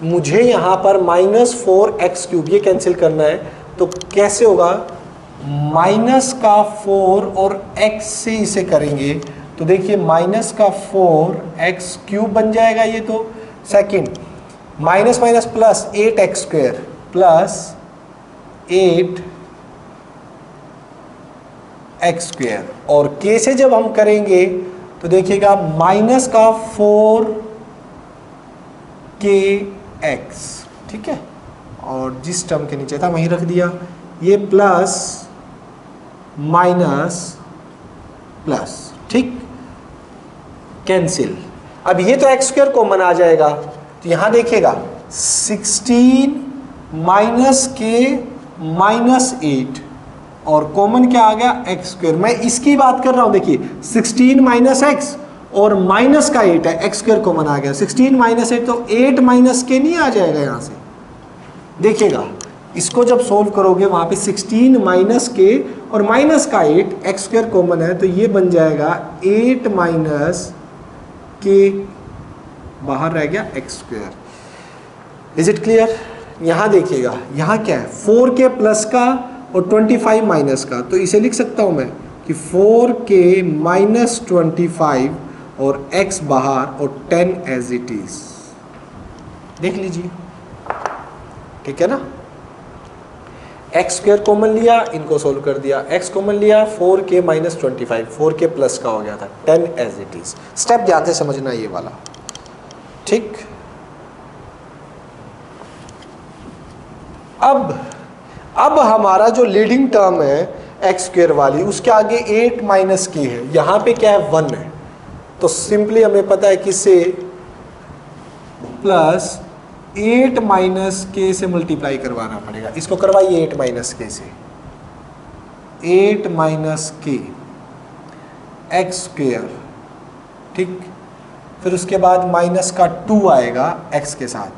मुझे यहाँ पर माइनस 4x क्यूब ये कैंसिल करना है, तो कैसे होगा, माइनस का 4 और x से इसे करेंगे तो देखिए माइनस का 4x क्यूब बन जाएगा ये, तो second minus minus plus 8x square plus 8x square, और k से जब हम करेंगे तो देखिएगा माइनस का 4kx, ठीक है, और जिस टर्म के नीचे था वहीं रख दिया, ये प्लस माइनस प्लस, ठीक, कैंसिल। अब ये तो एक्स स्क्वायर कॉमन आ जाएगा, तो यहां देखिएगा 16 माइनस के माइनस 8 और कॉमन क्या आ गया एक्स स्क्वायर। मैं इसकी बात कर रहा हूं, देखिए 16 माइनस एक्स और माइनस का 8 है, एक्स स्क्वायर कॉमन आ गया, 16 माइनस 8 तो 8 माइनस के नहीं आ जाएगा यहां से। देखिएगा इसको जब सोल्व करोगे वहां पे 16 माइनस के और माइनस का 8, एक्स स्क्वायर कॉमन है, तो ये बन जाएगा 8 माइनस के, बाहर रह गया X square. Is it clear? यहां देखिएगा यहां क्या है, 4k प्लस का और 25 माइनस का, तो इसे लिख सकता हूं मैं कि 4k माइनस 25 और x बाहर और 10 एज इट इज। देख लीजिए, ठीक है ना, एक्स स्क्वायर कॉमन लिया, इनको सोल्व कर दिया, एक्स कॉमन लिया, 4k माइनस 25, 4k प्लस का हो गया था, 10 एज इट इज। स्टेप ध्यान से समझना ये वाला, ठीक। अब हमारा जो लीडिंग टर्म है एक्स स्क्वायर वाली, उसके आगे 8 माइनस के है, यहाँ पे क्या है 1 है, तो सिंपली हमें पता है कि से प्लस 8 माइनस के से मल्टीप्लाई करवाना पड़ेगा। इसको करवाइए 8 माइनस के से, 8 माइनस के एक्स स्क्वायर, ठीक, फिर उसके बाद माइनस का 2 आएगा एक्स के साथ,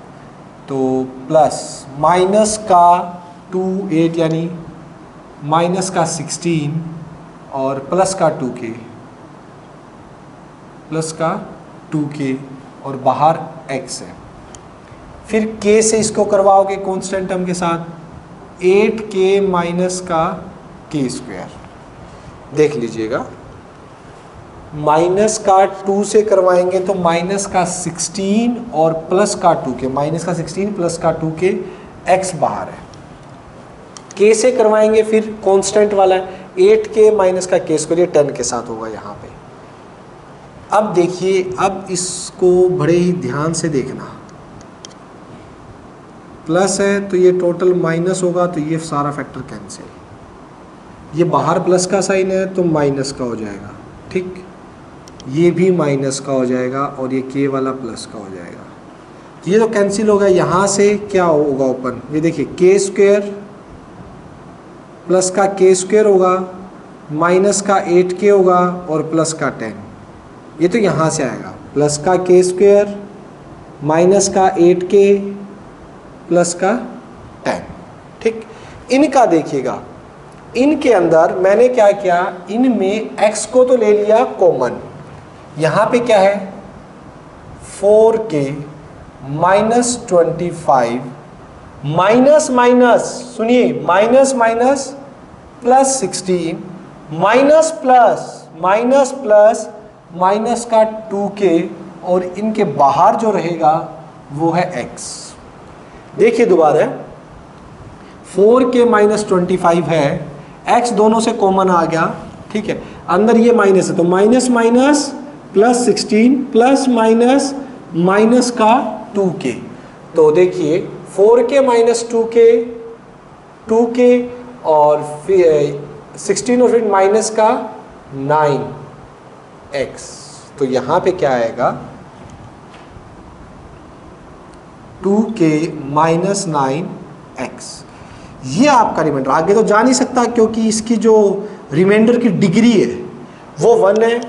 तो प्लस माइनस का 2 8 यानी माइनस का 16 और प्लस का 2k, प्लस का 2k और बाहर x है। फिर k से इसको करवाओगे कांस्टेंट टर्म के साथ, 8k माइनस का k स्क्वायर। देख लीजिएगा, माइनस का 2 से करवाएंगे तो माइनस का 16 और प्लस का 2k, माइनस का 16 प्लस का 2k, x बाहर है। k से करवाएंगे फिर कांस्टेंट वाला है, 8k माइनस का k स्क्वायर, 10 के साथ होगा यहाँ पे। अब देखिए, अब इसको बड़े ही ध्यान से देखना, प्लस है तो ये टोटल माइनस होगा, तो ये सारा फैक्टर कैंसिल, ये बाहर प्लस का साइन है तो माइनस का हो जाएगा, ठीक। ये भी माइनस का हो जाएगा और ये k वाला प्लस का हो जाएगा। ये तो कैंसिल होगा, यहाँ से क्या होगा ओपन, ये देखिए k स्क्वायर प्लस का k स्क्वायर होगा, माइनस का 8k होगा और प्लस का 10, ये तो यहाँ से आएगा, प्लस का k स्क्वायर माइनस का 8k प्लस का 10। ठीक, इनका देखिएगा, इनके अंदर मैंने क्या किया, इनमें x को तो ले लिया कॉमन, यहाँ पे क्या है 4k माइनस 25 माइनस माइनस, सुनिए minus minus plus 16 minus plus minus plus minus का 2k और इनके बाहर जो रहेगा वो है x। देखिए दोबारा 4k माइनस 25 है, x दोनों से कॉमन आ गया, ठीक है, अंदर ये माइनस है तो minus minus plus 16 plus minus minus का 2k, तो देखिए 4k माइनस 2k और फिर 16 और फिर माइनस का 9x, तो यहाँ पे क्या आएगा 2k माइनस 9x। ये आपका रिमाइंडर, आगे तो जा नहीं सकता क्योंकि इसकी जो रिमाइंडर की डिग्री है वो 1 है,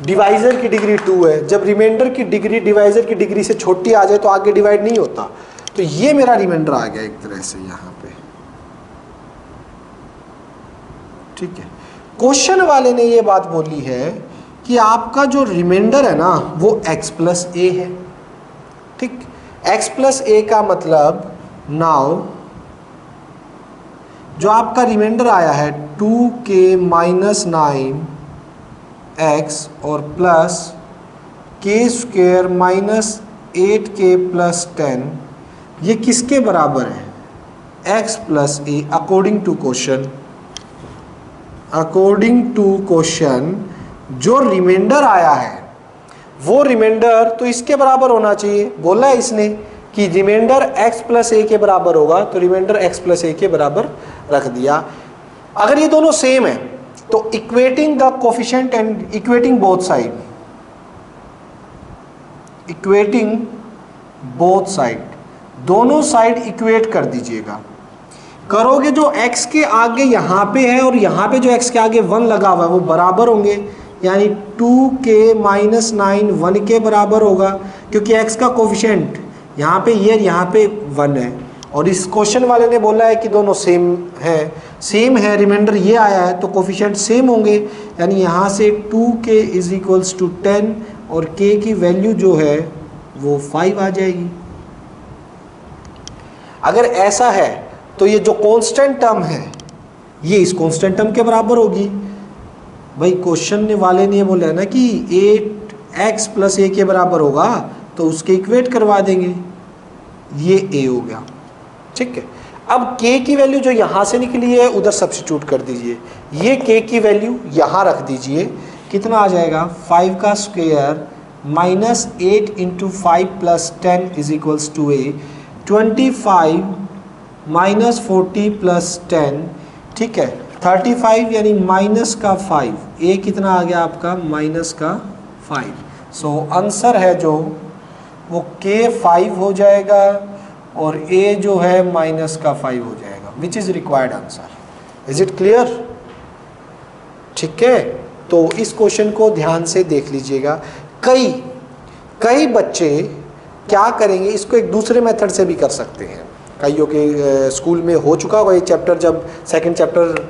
डिवाइजर की डिग्री 2 है। जब रिमाइंडर की डिग्री डिवाइजर की डिग्री से छोटी आ जाए तो आगे डिवाइड नहीं होता, तो ये मेरा रिमाइंडर आ गया एक तरह से यहाँ पे। ठीक है, क्वेश्चन वाले ने ये बात बोली है कि आपका जो रिमाइंडर है ना वो x प्लस ए है। ठीक, x प्लस ए का मतलब नाउ जो आपका रिमाइंडर आया है 2k माइनस 9x और plus k square minus 8k plus 10, ये किसके बराबर है, x plus A. According to question, according to question जो रिमाइंडर आया है वो रिमाइंडर तो इसके बराबर होना चाहिए, बोला है इसने कि रिमाइंडर x प्लस ए के बराबर होगा, तो रिमाइंडर x प्लस ए के बराबर रख दिया। अगर ये दोनों सेम है तो equating the coefficient and equating both side, equating both side, दोनों साइड इक्वेट कर दीजिएगा। करोगे जो x के आगे यहाँ पे है और यहाँ पे जो x के आगे 1 लगा हुआ है वो बराबर होंगे, यानी 2k माइनस 9 1 के बराबर होगा क्योंकि x का कोफिशिएंट यहाँ पे ये यहाँ पे 1 है। और इस क्वेश्चन वाले ने बोला है कि दोनों सेम है, रिमाइंडर ये आया है तो कोफिशिएंट सेम होंगे, यानी यहाँ से 2k इज इक्वल्स टू 10 और k की वैल्यू जो है वो 5 आ जाएगी। अगर ऐसा है तो ये जो कांस्टेंट टर्म है ये इस कांस्टेंट टर्म के बराबर होगी। भाई क्वेश्चन वाले ने ये बोला है ना कि 8x प्लस ए के बराबर होगा तो उसके इक्वेट करवा देंगे, ये a हो गया। ठीक है, अब k की वैल्यू जो यहाँ से निकली है उधर सब्स्टिट्यूट कर दीजिए, ये k की वैल्यू यहाँ रख दीजिए, कितना आ जाएगा 5 का square minus 8 into 5 plus 10 is equals to a, 25 minus 40 plus 10, ठीक है 35 यानी माइनस का 5, a कितना आ गया आपका माइनस का 5। सो आंसर है जो वो k 5 हो जाएगा और a जो है माइनस का 5 हो जाएगा, विच is required answer. Is it clear? ठीक है, तो इस क्वेश्चन को ध्यान से देख लीजिएगा। कई बच्चे क्या करेंगे, इसको एक दूसरे मेथड से भी कर सकते हैं। कईयों के स्कूल में हो चुका होगा ये चैप्टर, जब सेकंड चैप्टर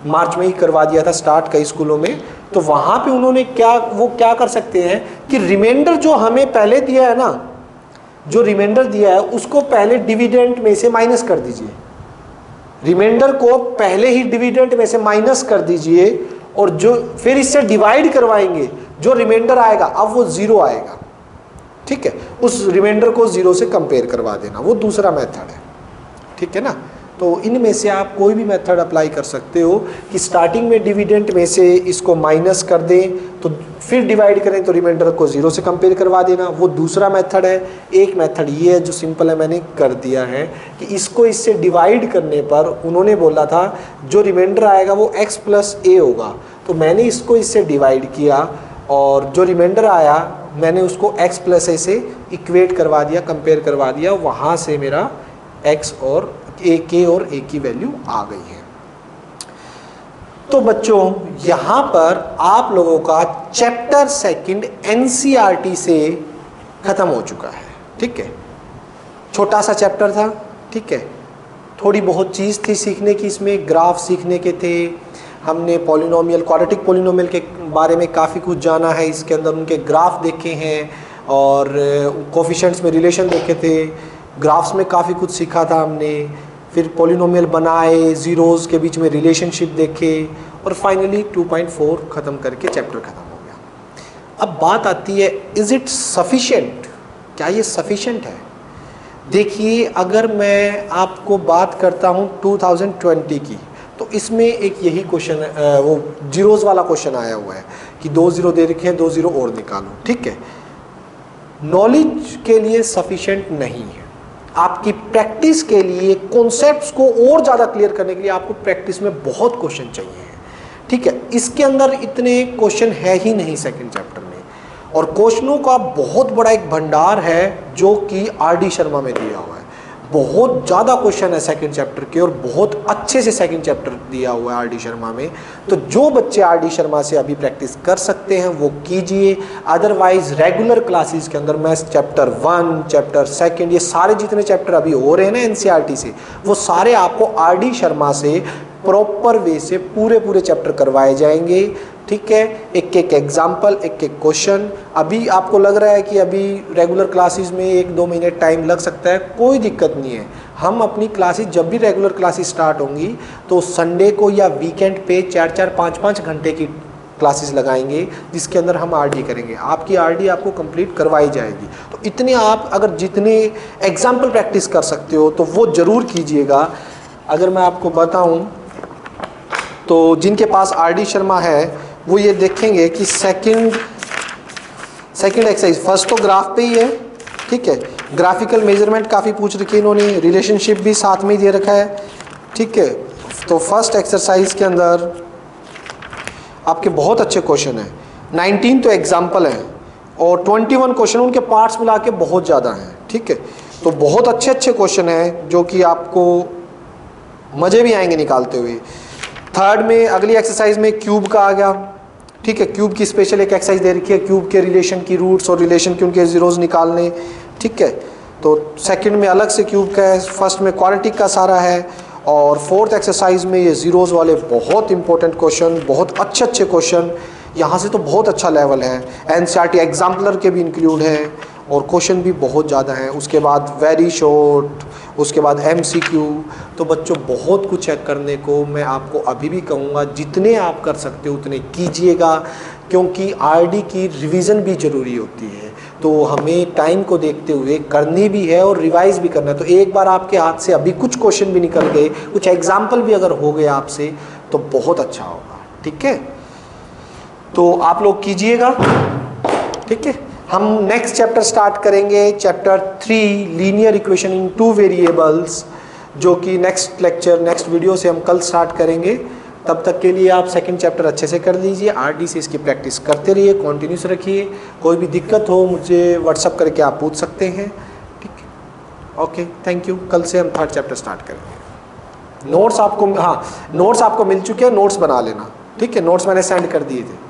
मार्च में ही करवा दिया था स्टार्ट कई स्कूलों में, तो वहाँ पे उन्होंने क्या कर सकते हैं कि रिमाइंडर जो हमें पहले दिया है ना, जो रिमाइंडर दिया है उसको पहले डिविडेंड में से माइनस कर दीजिए, रिमाइंडर को पहले ही डिविडेंड में से माइनस कर दीजिए और जो फिर इससे डिवाइड करवाएंगे, जो रिमाइंडर आएगा अब वो 0 आएगा। ठीक है, उस रिमाइंडर को 0 से कंपेयर करवा देना, वो दूसरा मेथड है। ठीक है ना, तो इनमें से आप कोई भी मेथड अप्लाई कर सकते हो कि स्टार्टिंग में डिविडेंड में से इसको माइनस कर दें तो फिर डिवाइड करें तो रिमाइंडर को 0 से कंपेयर करवा देना, वो दूसरा मेथड है। एक मेथड ये है जो सिंपल है, मैंने कर दिया है कि इसको इससे डिवाइड करने पर उन्होंने बोला था जो रिमाइंडर आएगा वो x प्लस ए होगा, तो मैंने इसको इससे डिवाइड किया और जो रिमाइंडर आया मैंने उसको x प्लस ए से इक्वेट करवा दिया, कंपेयर करवा दिया, वहाँ से मेरा x और k और a की वैल्यू आ गई है। तो बच्चों यहाँ पर आप लोगों का चैप्टर सेकंड NCERT से ख़त्म हो चुका है, ठीक है। छोटा सा चैप्टर था, ठीक है, थोड़ी बहुत चीज़ थी सीखने की, इसमें ग्राफ सीखने के थे, हमने पॉलिनोमियल, क्वाड्रेटिक पॉलिनोमियल के बारे में काफ़ी कुछ जाना है, इसके अंदर उनके ग्राफ देखे हैं और कोफिशिएंट्स में रिलेशन देखे थे, ग्राफ्स में काफ़ी कुछ सीखा था हमने, फिर पॉलिनोमियल बनाए, ज़ीरोज़ के बीच में रिलेशनशिप देखे और फाइनली 2.4 ख़त्म करके चैप्टर ख़त्म हो गया। अब बात आती है इज़ इट सफिशिएंट, क्या ये सफिशिएंट है? देखिए अगर मैं आपको बात करता हूँ 2020 की, तो इसमें एक यही क्वेश्चन वो जीरोज़ वाला क्वेश्चन आया हुआ है कि 2 ज़ीरो दे रखे हैं, 2 ज़ीरो और निकालो, ठीक है। नॉलेज के लिए सफिशिएंट नहीं है, आपकी प्रैक्टिस के लिए, कॉन्सेप्ट्स को और ज़्यादा क्लियर करने के लिए आपको प्रैक्टिस में बहुत क्वेश्चन चाहिए, ठीक है। इसके अंदर इतने क्वेश्चन है ही नहीं सेकंड चैप्टर में, और क्वेश्चनों का बहुत बड़ा एक भंडार है जो कि RD शर्मा में दिया हुआ है। बहुत ज़्यादा क्वेश्चन है सेकंड चैप्टर के और बहुत अच्छे से सेकंड चैप्टर दिया हुआ है RD शर्मा में। तो जो बच्चे RD शर्मा से अभी प्रैक्टिस कर सकते हैं वो कीजिए, अदरवाइज रेगुलर क्लासेस के अंदर मैं चैप्टर 1, चैप्टर 2, ये सारे जितने चैप्टर अभी हो रहे हैं ना NCERT से, वो सारे आपको RD शर्मा से प्रॉपर वे से पूरे चैप्टर करवाए जाएंगे, ठीक है। एक एक एग्जाम्पल, एक एक क्वेश्चन। अभी आपको लग रहा है कि अभी रेगुलर क्लासेस में 1-2 महीने टाइम लग सकता है, कोई दिक्कत नहीं है। हम अपनी क्लासेस जब भी रेगुलर क्लासेस स्टार्ट होंगी तो संडे को या वीकेंड पे 4-4, 5-5 घंटे की क्लासेस लगाएंगे जिसके अंदर हम RD करेंगे, आपकी RD आपको कंप्लीट करवाई जाएगी। तो इतने आप अगर जितने एग्जाम्पल प्रैक्टिस कर सकते हो तो वो ज़रूर कीजिएगा। अगर मैं आपको बताऊँ तो जिनके पास RD शर्मा है वो ये देखेंगे कि सेकंड एक्सरसाइज, फर्स्ट तो ग्राफ पे ही है, ठीक है। ग्राफिकल मेजरमेंट काफ़ी पूछ रखी है इन्होंने, रिलेशनशिप भी साथ में ही दे रखा है, ठीक है। तो फर्स्ट एक्सरसाइज के अंदर आपके बहुत अच्छे क्वेश्चन हैं, 19 तो एग्जाम्पल हैं और 21 क्वेश्चन उनके पार्ट्स मिला के बहुत ज़्यादा हैं, ठीक है। तो बहुत अच्छे क्वेश्चन हैं जो कि आपको मज़े भी आएंगे निकालते हुए। थर्ड में अगली एक्सरसाइज में क्यूब का आ गया, ठीक है। क्यूब की स्पेशल एक एक्सरसाइज दे रखी है, क्यूब के रिलेशन की रूट्स और रिलेशन के उनके जीरोज़ निकालने, ठीक है। तो सेकंड में अलग से क्यूब का है, फर्स्ट में क्वाड्रेटिक का सारा है, और फोर्थ एक्सरसाइज में ये जीरोज़ वाले बहुत इंपॉर्टेंट क्वेश्चन, बहुत अच्छे क्वेश्चन, यहाँ से तो बहुत अच्छा लेवल है। NCERT एग्जाम्पलर के भी इंक्लूड हैं और क्वेश्चन भी बहुत ज़्यादा हैं। उसके बाद वेरी शॉर्ट, उसके बाद MCQ। तो बच्चों बहुत कुछ है करने को, मैं आपको अभी भी कहूँगा जितने आप कर सकते हो उतने कीजिएगा, क्योंकि RD की रिवीजन भी ज़रूरी होती है। तो हमें टाइम को देखते हुए करनी भी है और रिवाइज भी करना है। तो एक बार आपके हाथ से अभी कुछ क्वेश्चन भी निकल गए, कुछ एग्जाम्पल भी अगर हो गए आपसे तो बहुत अच्छा होगा, ठीक है। तो आप लोग कीजिएगा, ठीक है। हम नेक्स्ट चैप्टर स्टार्ट करेंगे, chapter 3 linear equation in 2 variables, जो कि नेक्स्ट लेक्चर, नेक्स्ट वीडियो से हम कल स्टार्ट करेंगे। तब तक के लिए आप सेकंड चैप्टर अच्छे से कर लीजिए, RD से इसकी प्रैक्टिस करते रहिए, कॉन्टिन्यूस रखिए। कोई भी दिक्कत हो मुझे व्हाट्सअप करके आप पूछ सकते हैं, ठीक है। Okay, thank you. कल से हम थर्ड चैप्टर स्टार्ट करेंगे। नोट्स आपको, हाँ, नोट्स आपको मिल चुके हैं, नोट्स बना लेना, ठीक है। नोट्स मैंने सेंड कर दिए थे।